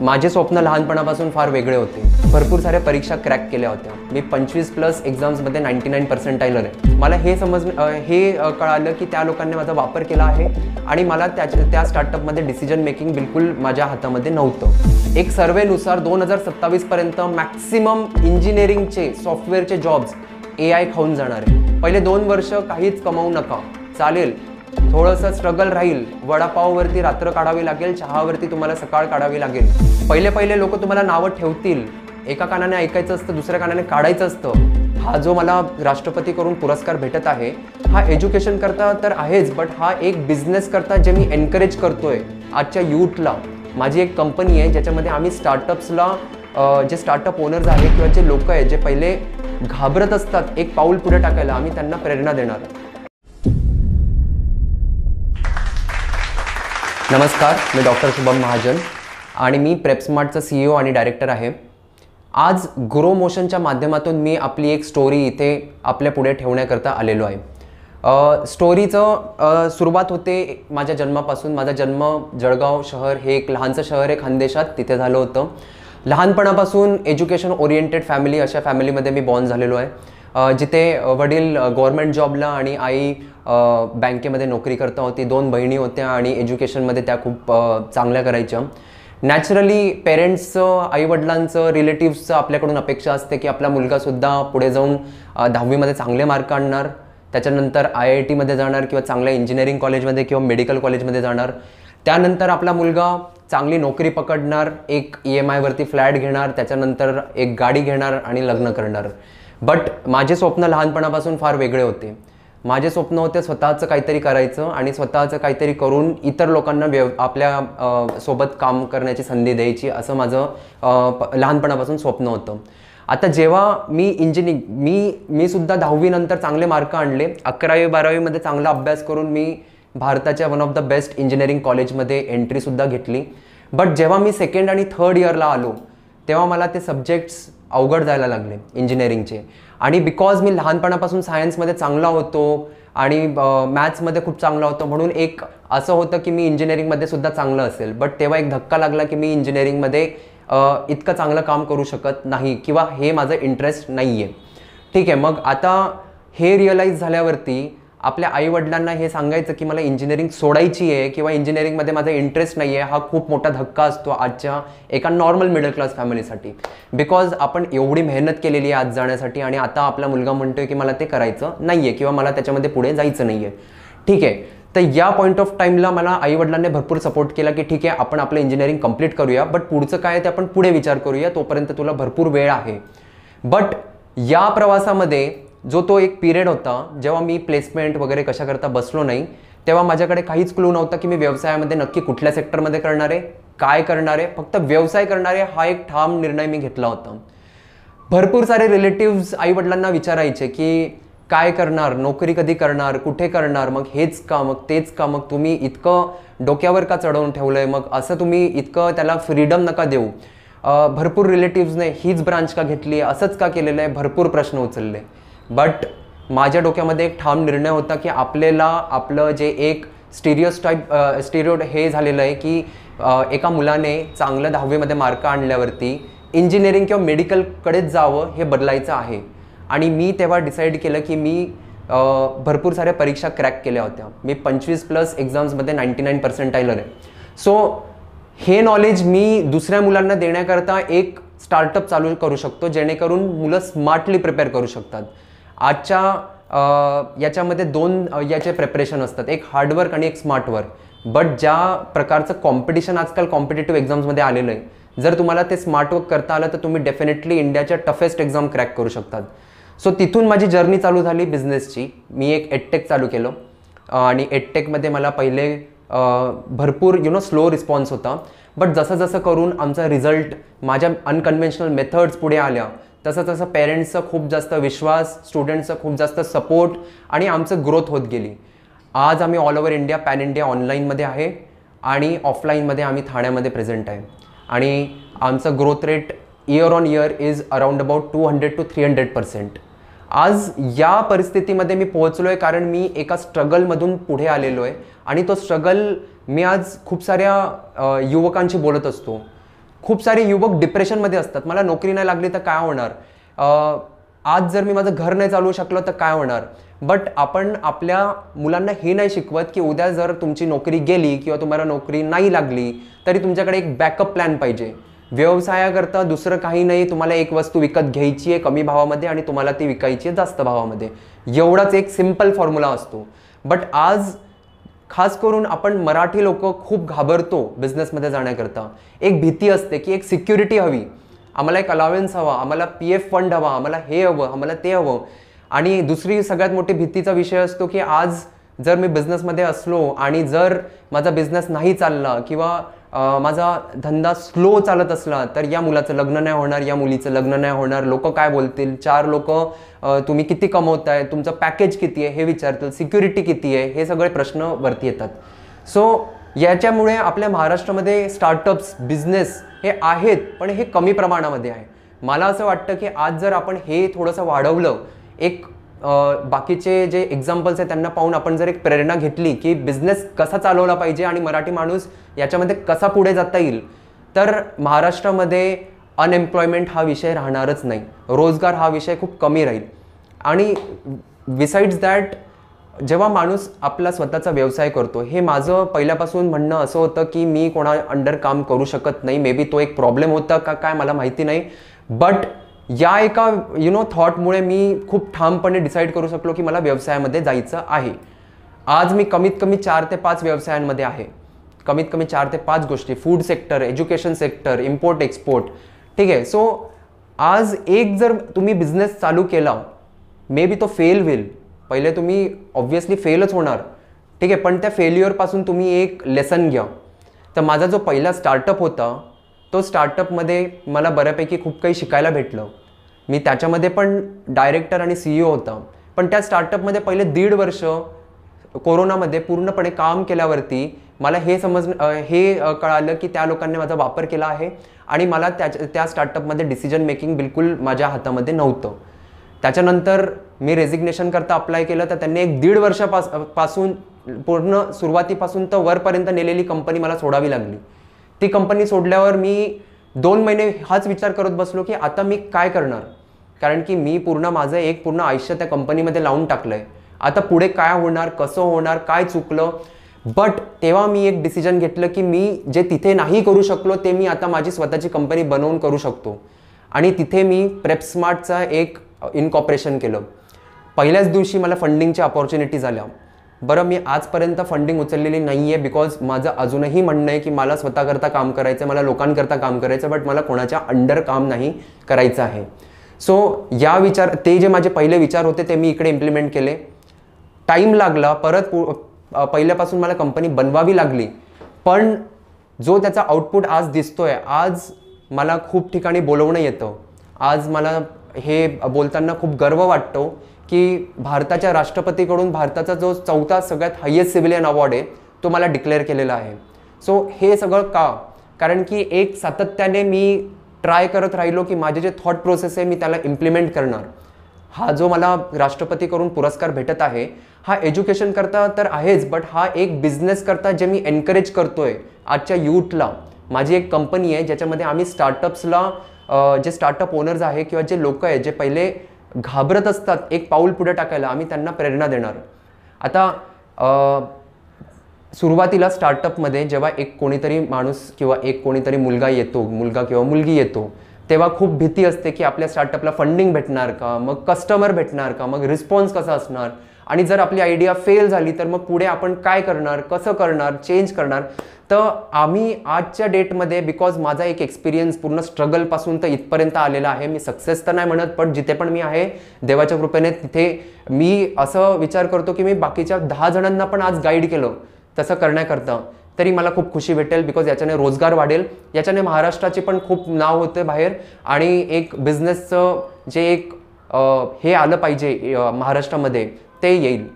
माझे स्वप्न लहानपणापासून फार वेगळे होते. भरपूर साऱ्या परीक्षा क्रॅक केल्या होत्या. मी 25+ एक्झाम्समध्ये 99 पर्सेंटाईल आहे. मला हे कळालं की त्या लोकांनी माझा वापर केला आहे आणि मला त्या स्टार्टअपमध्ये डिसिजन मेकिंग बिलकुल माझ्या हातामध्ये नव्हतं. एक सर्वेनुसार 2027 पर्यंत मॅक्सिमम इंजिनिअरिंगचे सॉफ्टवेअरचे जॉब्स AI खाऊन जाणार आहे. पहिले 2 वर्ष काहीच कमावू नका, चालेल, थोडंसं स्ट्रगल राहील, वडापाववरती रात्र काढावी लागेल, चहावरती तुम्हाला सकाळ काढावी लागेल. पहिले लोक तुम्हाला नावं ठेवतील, एका कानाने ऐकायचं असतं, दुसऱ्या कानाने काढायचं असतं. हा जो मला राष्ट्रपती करून पुरस्कार भेटत आहे, हा एज्युकेशन करता तर आहेच, बट हा एक बिझनेस करता जे मी एनकरेज करतोय आजच्या यूथला. माझी एक कंपनी आहे ज्याच्यामध्ये आम्ही स्टार्टअप्सला, जे स्टार्टअप ओनर्स आहेत किंवा जे लोक आहेत जे पहिले घाबरत असतात एक पाऊल पुढे टाकायला, आम्ही त्यांना प्रेरणा देणार. नमस्कार, मी डॉक्टर शुभम महाजन आणि मी प्रेपस्मार्टचा CEO आणि डायरेक्टर आहे. आज ग्रो मोशनच्या माध्यमातून मी आपली एक स्टोरी इथे आपल्या पुढे ठेवण्याकरता आलेलो आहे. स्टोरीचं सुरुवात होते माझ्या जन्मापासून. माझा जन्म जळगाव शहर हे एक लहानसं शहर आहे खानदेशात, तिथे झालं होतं. लहानपणापासून एज्युकेशन ओरिएंटेड फॅमिली, अशा फॅमिलीमध्ये मी बॉर्न झालेलो आहे, जिथे वडील गव्हर्नमेंट जॉबला आणि आई बँकेमध्ये नोकरी करता होती. 2 बहिणी होत्या आणि एज्युकेशनमध्ये त्या खूप चांगल्या करायच्या. नॅचरली पेरेंट्सचं, आईवडिलांचं, रिलेटिव्सचं आपल्याकडून अपेक्षा असते की आपला मुलगासुद्धा पुढे जाऊन 10वीमध्ये चांगले मार्क आणणार, त्याच्यानंतर IIT जाणार किंवा चांगल्या इंजिनिअरिंग कॉलेजमध्ये किंवा मेडिकल कॉलेजमध्ये जाणार. त्यानंतर आपला मुलगा चांगली नोकरी पकडणार, एक EMIवरती फ्लॅट घेणार, त्याच्यानंतर एक गाडी घेणार आणि लग्न करणार. बट माझे स्वप्न लहानपणापासून फार वेगळे होते. माझे स्वप्न होते स्वतःचं काहीतरी करायचं आणि स्वतःचं काहीतरी करून इतर लोकांना आपल्या सोबत काम करण्याची संधी द्यायची, असं माझं लहानपणापासून स्वप्न होतं. आता जेव्हा मी सुद्धा 10वी नंतर चांगले मार्क आणले, 11वी-12वीमध्ये चांगला अभ्यास करून मी भारताच्या one of the best engineering कॉलेजमध्ये एंट्रीसुद्धा घेतली. बट जेव्हा मी 2nd आणि 3rd इयरला आलो तेव्हा मला ते सब्जेक्ट्स अवघड जायला लागले इंजिनिअरिंगचे. आणि बिकॉज मी लहानपणापासून सायन्समध्ये चांगला होतो आणि मॅथ्समध्ये खूप चांगला होतो, म्हणून एक असं होतं की मी इंजिनिअरिंगमध्ये सुद्धा चांगलं असेल. बट तेव्हा एक धक्का लागला की मी इंजिनिअरिंगमध्ये इतकं चांगलं काम करू शकत नाही किंवा हे माझं इंटरेस्ट नाही आहे. ठीक आहे, मग आता हे रिअलाईज झाल्यावरती आपल्या आईवडिलांना हे सांगायचं की मला इंजिनिअरिंग सोडायची आहे किंवा इंजिनिअरिंगमध्ये माझा इंटरेस्ट नाही आहे, हा खूप मोठा धक्का असतो आजच्या एका नॉर्मल मिडल क्लास फॅमिलीसाठी. बिकॉज आपण एवढी मेहनत केलेली आहे आज जाण्यासाठी आणि आता आपला मुलगा म्हणतोय की मला ते करायचं नाही आहे किंवा मला त्याच्यामध्ये पुढे जायचं नाही आहे. ठीक आहे, तर या पॉईंट ऑफ टाईमला मला आईवडिलांनी भरपूर सपोर्ट केला की ठीक आहे, आपण आपलं इंजिनिअरिंग कंप्लीट करूया, बट पुढचं काय ते आपण पुढे विचार करूया, तोपर्यंत तुला भरपूर वेळ आहे. बट या प्रवासामध्ये जो तो एक पिरियड होता जेव्हा मी प्लेसमेंट वगैरे कशा करता बसलो नाही, तेव्हा माझ्याकडे काहीच क्लू नव्हता की मी व्यवसायामध्ये नक्की कुठल्या सेक्टरमध्ये करणार आहे, काय करणार आहे. फक्त व्यवसाय करणार आहे हा एक ठाम निर्णय मी घेतला होता. भरपूर सारे रिलेटिव्स आईवडिलांना विचारायचे की काय करणार, नोकरी कधी करणार, कुठे करणार, मग हेच का, मग तेच का, मग तुम्ही इतकं डोक्यावर का चढवून ठेवलं आहे, मग असं तुम्ही इतकं त्याला फ्रीडम नका देऊ. भरपूर रिलेटिव्सने हीच ब्रांच का घेतली, असंच का केलेलं आहे, भरपूर प्रश्न उचलले. बट माझ्या डोक्यामध्ये एक ठाम निर्णय होता की आपल्याला आपलं जे एक स्टिरियो हे झालेलं आहे की एका मुलाने चांगलं 10वीमध्ये मार्क आणल्यावरती इंजिनिअरिंग किंवा मेडिकलकडेच जावं हे बदलायचं आहे. आणि मी तेव्हा डिसाईड केलं की मी भरपूर साऱ्या परीक्षा क्रॅक केल्या होत्या. मी 25+ एक्झाम्समध्ये 99 पर्सेंटाईल आहे. सो हे नॉलेज मी दुसऱ्या मुलांना देण्याकरता एक स्टार्टअप चालू करू शकतो, जेणेकरून मुलं स्मार्टली प्रिपेअर करू शकतात. आजच्या याच्यामध्ये 2 याचे प्रिपरेशन असतात, एक हार्डवर्क आणि एक स्मार्ट वर्क. बट ज्या प्रकारचं कॉम्पिटिशन आजकाल कॉम्पिटेटिव्ह एक्झाम्समध्ये आलेलं आहे, जर तुम्हाला ते स्मार्ट वर्क करता आलं तर तुम्ही डेफिनेटली इंडियाच्या टफेस्ट एक्झाम क्रॅक करू शकतात. सो तिथून माझी जर्नी चालू झाली बिझनेसची. मी एक एडटेक चालू केलं आणि एडटेकमध्ये मला पहिले भरपूर स्लो रिस्पॉन्स होता. बट जसं जसं करून आमचा रिझल्ट, माझ्या अनकन्व्हेन्शनल मेथड्स पुढे आल्या, तसं तसं पेरेंट्सचा खूप जास्त विश्वास, स्टुडंट्सचा खूप जास्त सपोर्ट आणि आमचं ग्रोथ होत गेली. आज आम्ही all over India, pan India ऑनलाईनमध्ये आहे आणि ऑफलाईनमध्ये आम्ही ठाण्यामध्ये प्रेझेंट आहे. आणि आमचं growth rate year on year is around about 200 to 300%. आज या परिस्थितीमध्ये मी पोहोचलो आहे कारण मी एका स्ट्रगलमधून पुढे आलेलो आहे आणि तो स्ट्रगल मी आज खूप साऱ्या युवकांशी बोलत असतो. खूप सारे युवक डिप्रेशनमध्ये असतात, मला नोकरी नाही लागली तर काय होणार, आज जर मी माझं घर नाही चालवू शकलो तर काय होणार. बट आपण आपल्या मुलांना हे नाही शिकवत की उद्या जर तुमची नोकरी गेली किंवा तुम्हाला नोकरी नाही लागली तरी तुमच्याकडे एक बॅकअप प्लॅन पाहिजे. व्यवसायाकरता दुसरं काही नाही, तुम्हाला एक वस्तू विकत घ्यायची आहे कमी भावामध्ये आणि तुम्हाला ती विकायची आहे जास्त भावामध्ये, एवढाच एक सिम्पल फॉर्म्युला असतो. बट आज खास करून आपण मराठी लोक खूप घाबरतो बिझनेसमध्ये जाण्याकरता. एक भीती असते की एक सिक्युरिटी हवी, आम्हाला एक अलावेन्स हवा, आम्हाला PF फंड हवा, आम्हाला हे हवं, आम्हाला ते हवं. आणि दुसरी सगळ्यात मोठी भीतीचा विषय असतो की आज जर मी बिझनेसमध्ये असलो आणि जर माझा बिझनेस नाही चालला किंवा माझा धंदा स्लो चालत असला तर या मुलाचं लग्न नाही होणार, या मुलीचं लग्न नाही होणार, लोक काय बोलतील, 4 लोक तुम्ही किती कमवताय, तुमचं पॅकेज किती आहे हे विचारतील, सिक्युरिटी किती आहे, हे सगळे प्रश्न वरती येतात. सो याच्यामुळे आपल्या महाराष्ट्रामध्ये स्टार्टअप्स बिझनेस हे आहेत पण हे कमी प्रमाणामध्ये आहे. मला असं वाटतं की आज जर आपण हे थोडंसं वाढवलं, एक बाकीचे जे एक्झाम्पल्स आहेत त्यांना पाहून आपण जर एक प्रेरणा घेतली की बिझनेस कसा चालवला पाहिजे आणि मराठी माणूस याच्यामध्ये कसा पुढे जाता येईल, तर महाराष्ट्रामध्ये अनएम्प्लॉयमेंट हा विषय राहणारच नाही, रोजगार हा विषय खूप कमी राहील. आणि बिसाइड्स दॅट जेव्हा माणूस आपला स्वतःचा व्यवसाय करतो, हे माझं पहिल्यापासून म्हणणं असं होतं की मी कोणा अंडर काम करू शकत नाही. मे बी तो एक प्रॉब्लेम होता का काय मला माहिती नाही, बट या एका थॉटमुळे मी खूप ठामपणे डिसाईड करू शकलो की मला व्यवसायामध्ये जायचं आहे. आज मी कमीत कमी 4 ते 5 व्यवसायांमध्ये आहे, कमीत कमी 4 ते 5 गोष्टी, food sector, education sector, import export, ठीक आहे. सो आज एक जर तुम्ही बिझनेस चालू केला, मे बी तो फेल होईल, पहिले तुम्ही ऑब्व्हियसली फेलच होणार, ठीक आहे, पण त्या फेल्युअरपासून तुम्ही एक लेसन घ्या. तर माझा जो पहिला स्टार्टअप होता तो स्टार्टअपमध्ये मला बऱ्यापैकी खूप काही शिकायला भेटलं. मी त्याच्यामध्ये पण डायरेक्टर आणि CEO होता, पण त्या स्टार्टअपमध्ये पहिले 1.5 वर्ष कोरोनामध्ये पूर्णपणे काम केल्यावरती मला हे कळालं की त्या लोकांनी माझा वापर केला आहे आणि मला त्या स्टार्टअपमध्ये डिसिजन मेकिंग बिलकुल माझ्या हातामध्ये नव्हतं. त्याच्यानंतर मी रेझिग्नेशन करता अप्लाय केलं तर त्यांनी 1.5 वर्षापासून पूर्ण सुरुवातीपासून तर वरपर्यंत नेलेली कंपनी मला सोडावी लागली. ती कंपनी सोडल्यावर मी 2 महिने हाच विचार करत बसलो की आता मी काय करणार, कारण की मी माझं एक पूर्ण आयुष्य त्या कंपनीमध्ये लावून टाकलंय. आता पुढे काय होणार, कसं होणार, काय चुकलं. बट तेव्हा मी एक डिसिजन घेतलं की मी जे तिथे नाही करू शकलो ते मी आता माझी स्वतःची कंपनी बनवून करू शकतो. आणि तिथे मी प्रेपस्मार्टचा एक इनकॉर्पोरेशन केलं. पहिल्याच दिवशी मला फंडिंगच्या अपॉर्च्युनिटीज आल्या. बरं, मी आजपर्यंत फंडिंग उचललेली नाही आहे बिकॉज माझं अजूनही म्हणणं आहे की मला स्वतःकरता काम करायचं, मला लोकांकरता काम करायचं, बट मला कोणाच्या अंडर काम नाही करायचं आहे. सो ते जे माझे पहिले विचार होते ते मी इकडे इम्प्लिमेंट केले. टाईम लागला, परत पहिल्यापासून मला कंपनी बनवावी लागली, पण जो त्याचा आउटपुट आज दिसतोय, आज मला खूप ठिकाणी बोलवणं येतं. आज मला हे बोलताना खूप गर्व वाटतो की भारताच्या राष्ट्रपतीकडून भारताचा जो 4था सगळ्यात हायेस्ट सिव्हिलियन अवॉर्ड आहे तो मला डिक्लेअर केलेला आहे. सो हे सगळं का, कारण की एक सातत्याने मी ट्राय करत राहिलो की माझे जे थॉट प्रोसेस आहे मी त्याला इम्प्लिमेंट करणार. हा जो मला राष्ट्रपतीकडून पुरस्कार भेटत आहे हा एज्युकेशन करता तर आहेच, बट हा एक बिझनेस करता जे मी एनकरेज करतोय आजच्या यूथला. माझी एक कंपनी आहे ज्याच्यामध्ये आम्ही स्टार्टअप्सला, जे स्टार्टअप ओनर्स आहे किंवा जे लोक आहेत जे पहिले घाबरत असतात एक पाऊल पुढे टाकायला, आम्ही त्यांना प्रेरणा देणार. आता सुरुवातीला स्टार्टअपमध्ये जेव्हा एक कोणीतरी माणूस किंवा एक कोणीतरी मुलगा किंवा मुलगी येतो तेव्हा खूप भीती असते की आपल्या स्टार्टअपला फंडिंग भेटणार का, मग कस्टमर भेटणार का, मग रिस्पॉन्स कसा असणार, आणि जर आपली आयडिया फेल झाली तर मग पुढे आपण काय करणार, कसं करणार, चेंज करणार. तर आम्ही आजच्या डेटमध्ये, बिकॉज माझा एक एक्सपिरियन्स पूर्ण स्ट्रगलपासून तर इथपर्यंत आलेला आहे, मी सक्सेस तर नाही म्हणत, पण जिथे पण मी आहे देवाच्या कृपेने तिथे मी असं विचार करतो की मी बाकीच्या 10 जणांना पण आज गाईड केलं तसं करण्याकरता तरी मला खूप खुशी भेटेल. बिकॉज याच्याने रोजगार वाढेल, याच्याने महाराष्ट्राचे पण खूप नाव होते बाहेर, आणि एक बिझनेसचं जे एक हे आलं पाहिजे महाराष्ट्रामध्ये ते येईल.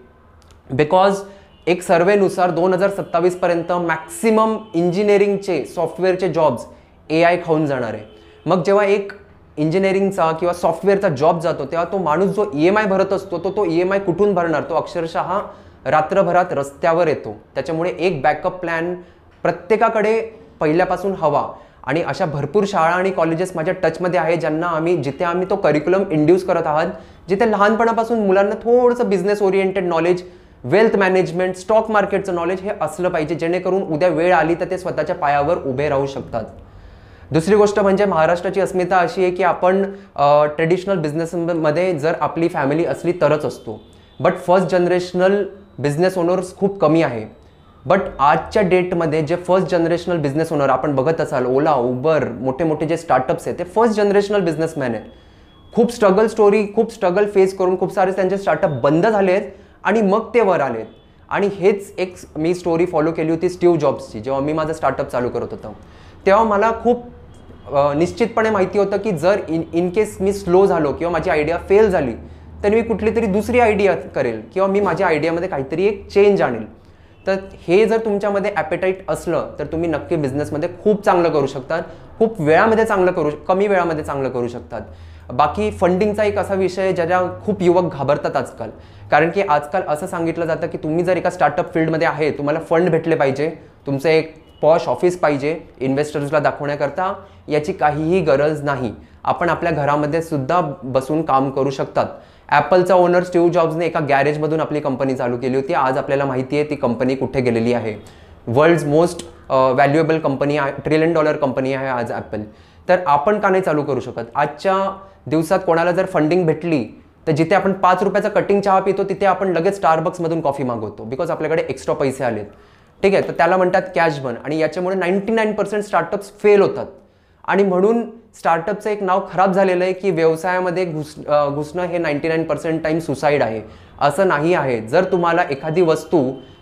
बिकॉज एक सर्वेनुसार 2027 पर्यंत मॅक्सिमम इंजिनिअरिंगचे, सॉफ्टवेअरचे जॉब्स AI खाऊन जाणार आहे. मग जेव्हा एक इंजिनिअरिंगचा किंवा सॉफ्टवेअरचा जॉब जातो तेव्हा तो माणूस जो EMI भरत असतो तो EMI कुठून भरणार, तो अक्षरशः रात्रभरात रस्त्यावर येतो. त्याच्यामुळे एक बॅकअप प्लॅन प्रत्येकाकडे पहिल्यापासून हवा. आणि अशा भरपूर शाळा आणि कॉलेजेस माझ्या टचमध्ये आहे ज्यांना जिथे आम्ही तो करिक्युलम इंड्यूस करत आहात, जिथे लहानपणापासून मुलांना थोडंसं business oriented knowledge, wealth management, stock मार्केटचं नॉलेज हे असलं पाहिजे, जेणेकरून उद्या वेळ आली तर ते स्वतःच्या पायावर उभे राहू शकतात. दुसरी गोष्ट म्हणजे महाराष्ट्राची अस्मिता अशी आहे की आपण ट्रेडिशनल बिझनेसमध्ये जर आपली फॅमिली असली तरच असतो, but first generational business owners खूप कमी आहे. बट आजच्या डेटमध्ये जे फर्स्ट जनरेशनल बिझनेस ओनर आपण बघत असाल, ओला, उबर, मोठे मोठे जे स्टार्टअप्स आहेत, ते फर्स्ट जनरेशनल बिझनेसमॅन आहेत. खूप स्ट्रगल स्टोरी, खूप स्ट्रगल फेस करून खूप सारे त्यांचे स्टार्टअप बंद झाले आहेत आणि मग ते वर आलेत. आणि हेच एक मी स्टोरी फॉलो केली होती स्टीव्ह जॉब्सची. जेव्हा मी माझं स्टार्टअप चालू करत होतो तेव्हा मला खूप निश्चितपणे माहिती होतं की जर इन केस मी स्लो झालो किंवा माझी आयडिया फेल झाली तर मी कुठली तरी दुसरी आयडिया करेल किंवा मी माझ्या आयडियामध्ये काहीतरी एक चेंज आणेल. तर हे जर तुमच्यामध्ये ॲपेटाईट असलं तर तुम्ही नक्की बिझनेसमध्ये खूप चांगलं करू शकतात, खूप वेळामध्ये कमी वेळामध्ये चांगलं करू शकतात. बाकी फंडिंगचा एक असा विषय ज्याच्या खूप युवक घाबरतात आजकाल, कारण की आजकाल असं सांगितलं जातं की तुम्ही जर एका स्टार्टअप फील्डमध्ये आहे, तुम्हाला फंड भेटले पाहिजे, तुमचं एक पॉश ऑफिस पाहिजे इन्व्हेस्टर्सला दाखवण्याकरता. याची काहीही गरज नाही. आपण आपल्या घरामध्ये सुद्धा बसून काम करू शकतात. ॲपलचा ओनर स्टीव्ह जॉब्सने एका गॅरेजमधून आपली कंपनी चालू केली होती. आज आपल्याला माहिती आहे ती कंपनी कुठे गेलेली आहे. वर्ल्ड्स मोस्ट व्हॅल्युएबल कंपनी आहे, $1 ट्रिलियन कंपनी आहे आज ॲपल. तर आपण का नाही चालू करू शकत? आजच्या दिवसात कोणाला जर फंडिंग भेटली तर जिथे आपण ₹5 कटिंग चहा पितो तिथे आपण लगेच स्टारबक्समधून कॉफी मागवतो, बिकॉज आपल्याकडे एक्स्ट्रा पैसे आलेत. ठीक आहे, तर त्याला म्हणतात कॅश बर्न. आणि याच्यामुळे 99% स्टार्टअप्स फेल होतात. आणि म्हणून स्टार्टअपचं एक नाव खराब झालेलं आहे की व्यवसायामध्ये घुसणं हे 99% टाईम सुसाईड आहे. असं नाही आहे. जर तुम्हाला एखादी वस्तू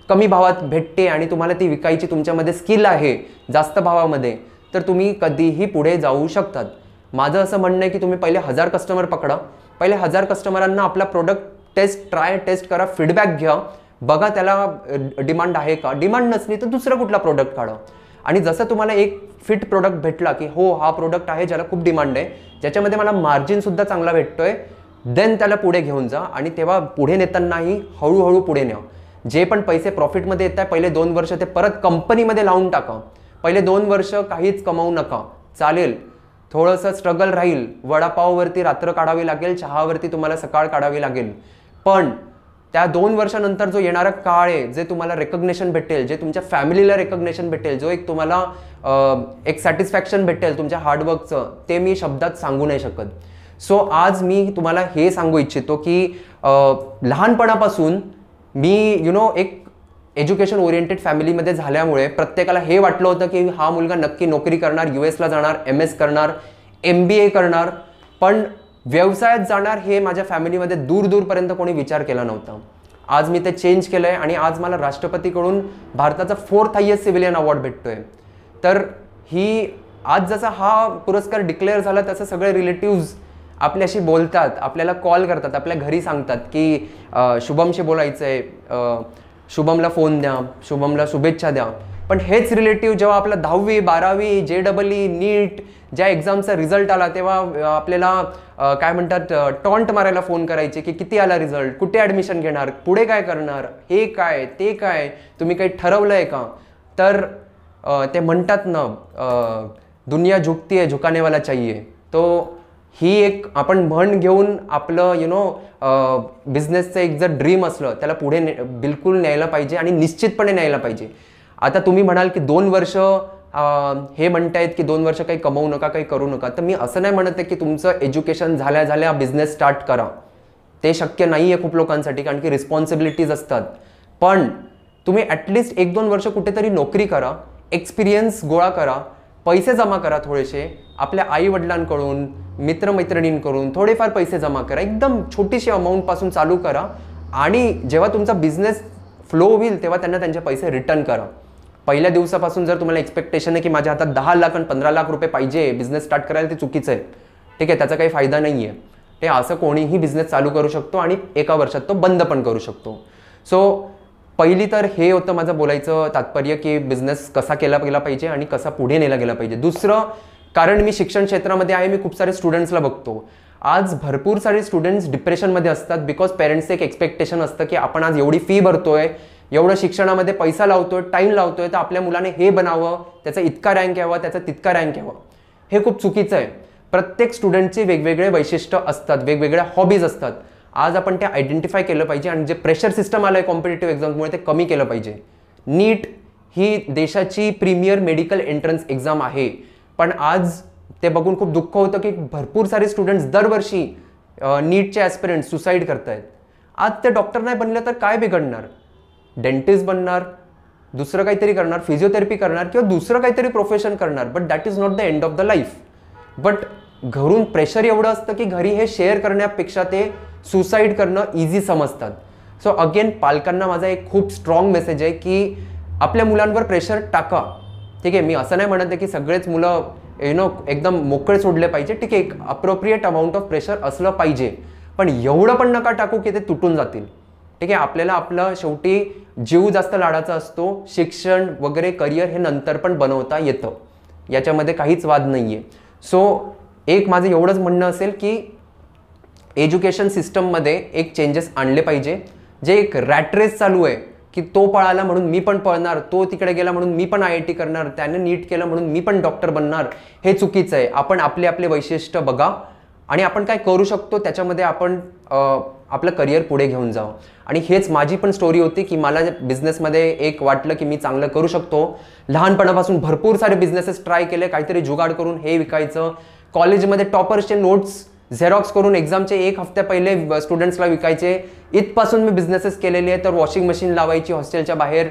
कमी भावात भेटते आणि तुम्हाला ती विकायची तुमच्यामध्ये स्किल आहे जास्त भावामध्ये, तर तुम्ही कधीही पुढे जाऊ शकतात. माझं असं म्हणणं आहे की तुम्ही पहिले 1000 कस्टमर पकडा, पहिले 1000 कस्टमरांना आपला प्रोडक्ट टेस्ट करा, फीडबॅक घ्या, बघा त्याला डिमांड आहे का. डिमांड नसली तर दुसरं कुठला प्रोडक्ट काढा. आणि जसं तुम्हाला एक फिट प्रोडक्ट भेटला की हो हा प्रोडक्ट आहे ज्याला खूप डिमांड आहे, ज्याच्यामध्ये मला मार्जिनसुद्धा चांगला भेटतोय, देन त्याला पुढे घेऊन जा. आणि तेव्हा पुढे नेतानाही हळूहळू पुढे न्या. जे पण पैसे प्रॉफिटमध्ये येत आहे पहिले 2 वर्ष ते परत कंपनीमध्ये लावून टाका. पहिले 2 वर्ष काहीच कमावू नका, चालेल, थोडंसं स्ट्रगल राहील, वडापाववरती रात्र काढावी लागेल, चहावरती तुम्हाला सकाळ काढावी लागेल, पण त्या 2 वर्षानंतर जो येणारा काळ आहे, जे तुम्हाला रेकग्नेशन भेटेल, जे तुमच्या फॅमिलीला रेकग्नेशन भेटेल, जो एक तुम्हाला एक सॅटिस्फॅक्शन भेटेल तुमच्या हार्डवर्कचं, ते मी शब्दात सांगू नाही शकत. सो आज मी तुम्हाला हे सांगू इच्छितो की लहानपणापासून मी एक एज्युकेशन ओरिएंटेड फॅमिलीमध्ये झाल्यामुळे प्रत्येकाला हे वाटलं होतं की हा मुलगा नक्की नोकरी करणार, US जाणार, MS करणार, MBA करणार, पण व्यवसायात जाणार हे माझ्या फॅमिलीमध्ये दूरपर्यंत कोणी विचार केला नव्हता. आज मी ते चेंज केलंय आणि आज मला राष्ट्रपतीकडून भारताचा 4th हायेस्ट सिव्हिलियन अवॉर्ड भेटतोय. तर ही आज जसा हा पुरस्कार डिक्लेअर झाला तसं सगळे रिलेटिव्स आपल्याशी बोलतात, आपल्याला कॉल करतात, आपल्या घरी सांगतात की शुभमशी बोलायचंय, शुभमला फोन द्या, शुभमला शुभेच्छा द्या. पण हेच रिलेटिव्ह जेव्हा आपला 10वी 12वी JEE नीट ज्या एक्झामचा रिझल्ट आला तेव्हा आपल्याला काय म्हणतात टॉन्ट मारायला फोन करायचे की किती आला रिझल्ट, कुठे ॲडमिशन घेणार, पुढे काय करणार, हे काय ते काय, तुम्ही काही ठरवलं आहे का. तर ते म्हणतात ना दुनिया झुकती है झुकाने वाला चाहिए. तो ही एक आपण म्हण घेऊन आपलं बिझनेसचं एक जर ड्रीम असलं त्याला पुढे बिलकुल न्यायला पाहिजे आणि निश्चितपणे न्यायला पाहिजे. आता तुम्ही म्हणाल की 2 वर्ष हे म्हणतायत की 2 वर्ष काही कमवू नका, काही करू नका. तर मी असं नाही म्हणत आहे की तुमचं एज्युकेशन झाल्या बिझनेस स्टार्ट करा. ते शक्य नाही आहे खूप लोकांसाठी, कारण की रिस्पॉन्सिबिलिटीज असतात. पण तुम्ही ॲटलिस्ट 1-2 वर्ष कुठेतरी नोकरी करा, एक्सपिरियन्स गोळा करा, पैसे जमा करा, थोडेसे आपल्या आई वडिलांकडून, मित्रमैत्रिणींकडून थोडेफार पैसे जमा करा, एकदम छोटीशी अमाऊंटपासून चालू करा. आणि जेव्हा तुमचा बिझनेस फ्लो होईल तेव्हा त्यांना त्यांचे पैसे रिटर्न करा. पहिल्या दिवसापासून जर तुम्हाला एक्सपेक्टेशन आहे की माझ्या हातात 10 लाख आणि 15 लाख रुपये पाहिजे बिझनेस स्टार्ट करायला, ते चुकीचं आहे. ठीक आहे, त्याचा काही फायदा नाही आहे. ते असं कोणीही बिझनेस चालू करू शकतो आणि 1 वर्षात तो बंद पण करू शकतो. सो पहिली तर हे होतं माझं बोलायचं तात्पर्य की बिझनेस कसा केला गेला पाहिजे आणि कसा पुढे नेला गेला पाहिजे. दुसरं कारण मी शिक्षण क्षेत्रामध्ये आहे, मी खूप सारे स्टुडंट्सला बघतो. आज भरपूर सारे स्टुडंट्स डिप्रेशनमध्ये असतात बिकॉज पेरेंट्सचं एक एक्सपेक्टेशन असतं की आपण आज एवढी फी भरतोय, एवढं शिक्षणामध्ये पैसा लावतोय, टाईम लावतोय, तर आपल्या मुलाने हे बनावं, त्याचा इतका रँक यावा, त्याचा तितका रँक यावा, हे खूप चुकीचं आहे. प्रत्येक स्टुडंटचे वेगवेगळे वैशिष्ट्य असतात, वेगवेगळ्या हॉबीज असतात. आज आपण ते आयडेंटिफाय केलं पाहिजे आणि जे प्रेशर सिस्टम आलं आहे कॉम्पिटेटिव्ह एक्झाममुळे ते कमी केलं पाहिजे. नीट ही देशाची प्रीमियर मेडिकल एंट्रन्स एक्झाम आहे, पण आज ते बघून खूप दुःख होतं की भरपूर सारे स्टुडंट्स दरवर्षी नीटचे ॲस्पिरंट सुसाईड करतायत. आज ते डॉक्टर नाही बनले तर काय बिघडणार? डेंटिस्ट बनणार, दुसरं काहीतरी करणार, फिजिओथेरपी करणार किंवा दुसरं काहीतरी प्रोफेशन करणार, but that is not the end of the life. But घरून प्रेशर एवढं असतं की घरी हे शेअर करण्यापेक्षा ते सुसाईड करणं इझी समजतात. सो अगेन पालकांना माझा एक खूप स्ट्रॉंग मेसेज आहे की आपल्या मुलांवर प्रेशर टाका. ठीक आहे, मी असं नाही म्हणत आहे की सगळेच मुलं एकदम मोकळे सोडले पाहिजे. ठीक आहे, एक अप्रोप्रिएट अमाऊंट ऑफ प्रेशर असलं पाहिजे, पण एवढं पण नका टाकू की ते तुटून जातील. ठीक आहे, आपल्याला आपलं शेवटी जीव जास्त लाडाचा असतो. शिक्षण वगैरे करिअर हे नंतर पण बनवता येतं, याच्यामध्ये काहीच वाद नाही आहे. सो एक माझं एवढंच म्हणणं असेल की एज्युकेशन सिस्टममध्ये एक चेंजेस आणले पाहिजे. जे एक रॅट रेस चालू आहे की तो पळाला म्हणून मी पण पळणार, तो तिकडे गेला म्हणून मी पण IIT करणार, त्याने नीट केलं म्हणून मी पण डॉक्टर बनणार, हे चुकीचं आहे. आपण आपले आपले वैशिष्ट्य बघा आणि आपण काय करू शकतो त्याच्यामध्ये आपण आपलं करिअर पुढे घेऊन जावं. आणि हेच माझी पण स्टोरी होती की मला बिझनेसमध्ये एक वाटलं की मी चांगलं करू शकतो. लहानपणापासून भरपूर सारे बिझनेसेस ट्राय केले, काहीतरी जुगाड करून हे विकायचं. कॉलेजमध्ये टॉपर्सचे नोट्स झेरॉक्स करून एक्झामचे 1 हफ्त्या पहिले स्टुडंट्सला विकायचे. इथपासून मी बिझनेसेस केलेले आहे. तर वॉशिंग मशीन लावायची हॉस्टेलच्या बाहेर,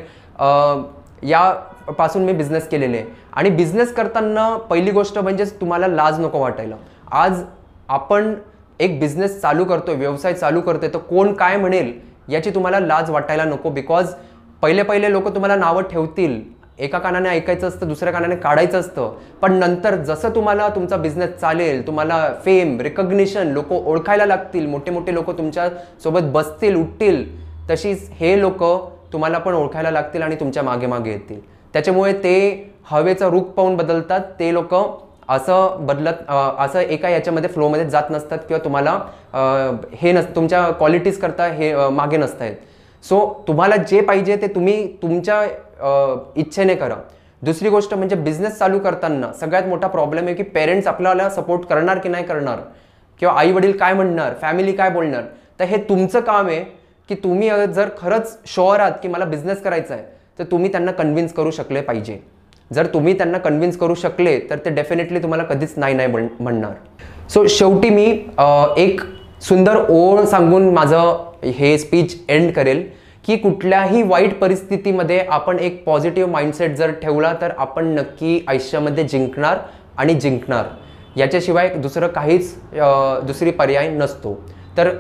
यापासून मी बिझनेस केलेले आहे. आणि बिझनेस करताना पहिली गोष्ट म्हणजे तुम्हाला लाज नको वाटायला. आज आपण एक बिझनेस चालू करतोय, व्यवसाय चालू करतोय, तर कोण काय म्हणेल याची तुम्हाला लाज वाटायला नको. बिकॉज पहिले लोक तुम्हाला नावं ठेवतील, एका कानाने ऐकायचं असतं, दुसऱ्या कानाने काढायचं असतं. पण नंतर जसं तुम्हाला तुमचा बिझनेस चालेल, तुम्हाला फेम, रिकग्निशन, लोक ओळखायला लागतील, मोठे मोठे लोक तुमच्या सोबत बसतील, उठतील, तशीच हे लोक तुम्हाला पण ओळखायला लागतील आणि तुमच्या मागे मागे येतील. त्याच्यामुळे ते हवेचं रुख पाहून बदलतात. ते लोक असं एका याच्यामध्ये फ्लोमध्ये जात नसतात किंवा तुम्हाला तुमच्या क्वालिटीज करता हे मागे नसतायत. सो तुम्हाला जे पाहिजे ते तुम्ही तुमच्या इच्छेने करा. दुसरी गोष्ट म्हणजे बिझनेस चालू करताना सगळ्यात मोठा प्रॉब्लेम आहे की पेरेंट्स आपल्याला सपोर्ट करणार की नाही करणार, किंवा आई वडील काय म्हणणार, फॅमिली काय बोलणार. तर हे तुमचं काम आहे की तुम्ही जर खरंच शुअर आहात की मला बिझनेस करायचा आहे, तर तुम्ही त्यांना कन्व्हिन्स करू शकले पाहिजे. जर तुम्ही त्यांना कन्व्हिन्स करू शकले तर ते डेफिनेटली तुम्हाला कधीच नाही म्हणणार. सो शेवटी मी एक सुंदर ओळ सांगून माझं हे स्पीच एंड करेल की कुठल्याही वाईट परिस्थितीमध्ये आपण एक पॉझिटिव्ह माइंडसेट जर ठेवला तर आपण नक्की आयुष्यामध्ये जिंकणार आणि जिंकणार. याच्याशिवाय दुसरी पर्याय नसतो. तर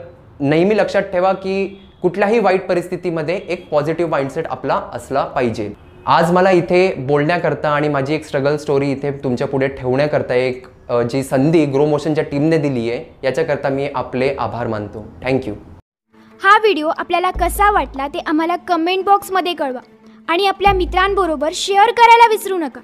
नेहमी लक्षात ठेवा की कुठल्याही वाईट परिस्थितीमध्ये एक पॉझिटिव्ह माइंडसेट आपला असला पाहिजे. आज मला इथे बोलण्याकरता आणि माझी एक स्ट्रगल स्टोरी इथे तुमच्या पुढे ठेवण्याकरता एक जी संधी ग्रो मोशनच्या टीमने दिली आहे, याच्याकरता मी आपले आभार मानतो. थँक्यू. हा व्हिडिओ आपल्याला कसा वाटला ते आम्हाला कमेंट बॉक्समध्ये कळवा आणि आपल्या मित्रांबरोबर शेअर करायला विसरू नका.